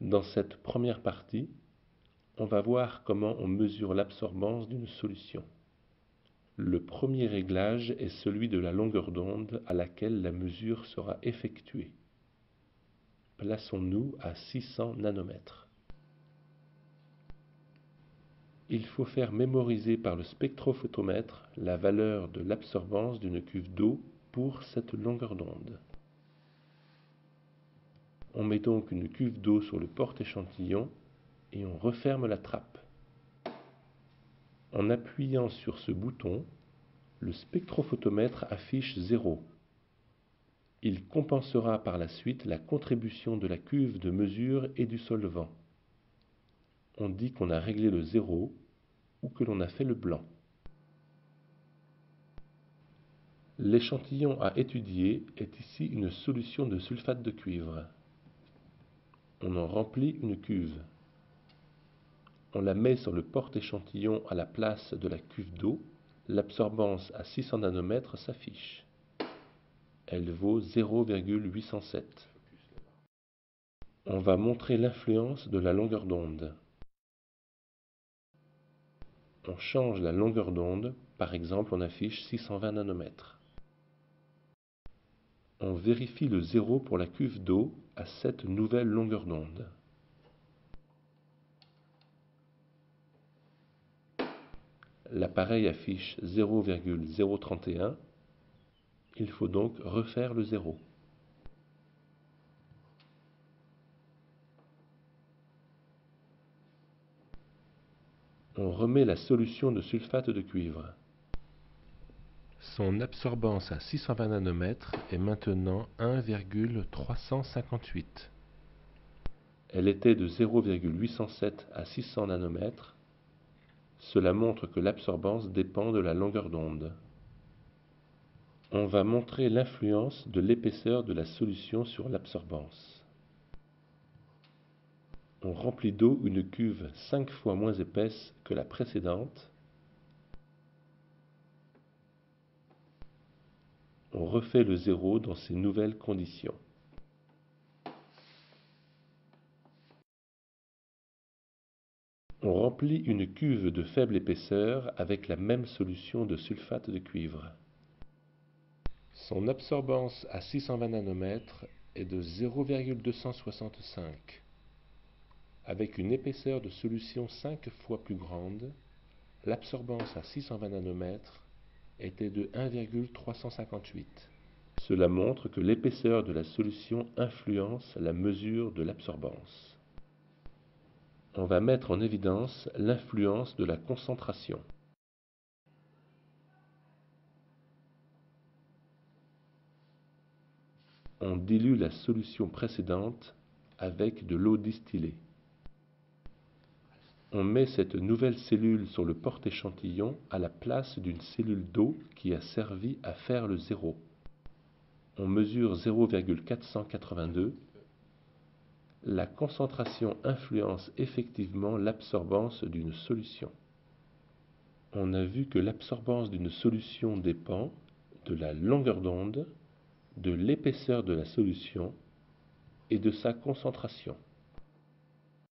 Dans cette première partie, on va voir comment on mesure l'absorbance d'une solution. Le premier réglage est celui de la longueur d'onde à laquelle la mesure sera effectuée. Plaçons-nous à 600 nanomètres. Il faut faire mémoriser par le spectrophotomètre la valeur de l'absorbance d'une cuve d'eau pour cette longueur d'onde. On met donc une cuve d'eau sur le porte-échantillon et on referme la trappe. En appuyant sur ce bouton, le spectrophotomètre affiche 0. Il compensera par la suite la contribution de la cuve de mesure et du solvant. On dit qu'on a réglé le 0 ou que l'on a fait le blanc. L'échantillon à étudier est ici une solution de sulfate de cuivre. On en remplit une cuve. On la met sur le porte-échantillon à la place de la cuve d'eau. L'absorbance à 600 nanomètres s'affiche. Elle vaut 0,807. On va montrer l'influence de la longueur d'onde. On change la longueur d'onde, par exemple on affiche 620 nanomètres. On vérifie le 0 pour la cuve d'eau à cette nouvelle longueur d'onde. L'appareil affiche 0,031. Il faut donc refaire le 0. On remet la solution de sulfate de cuivre. Son absorbance à 620 nanomètres est maintenant 1,358. Elle était de 0,807 à 600 nanomètres. Cela montre que l'absorbance dépend de la longueur d'onde. On va montrer l'influence de l'épaisseur de la solution sur l'absorbance. On remplit d'eau une cuve 5 fois moins épaisse que la précédente. On refait le 0 dans ces nouvelles conditions. On remplit une cuve de faible épaisseur avec la même solution de sulfate de cuivre. Son absorbance à 620 nanomètres est de 0,265. Avec une épaisseur de solution 5 fois plus grande, l'absorbance à 620 nanomètres était de 1,358. Cela montre que l'épaisseur de la solution influence la mesure de l'absorbance. On va mettre en évidence l'influence de la concentration. On dilue la solution précédente avec de l'eau distillée. On met cette nouvelle cellule sur le porte-échantillon à la place d'une cellule d'eau qui a servi à faire le 0. On mesure 0,482. La concentration influence effectivement l'absorbance d'une solution. On a vu que l'absorbance d'une solution dépend de la longueur d'onde, de l'épaisseur de la solution et de sa concentration.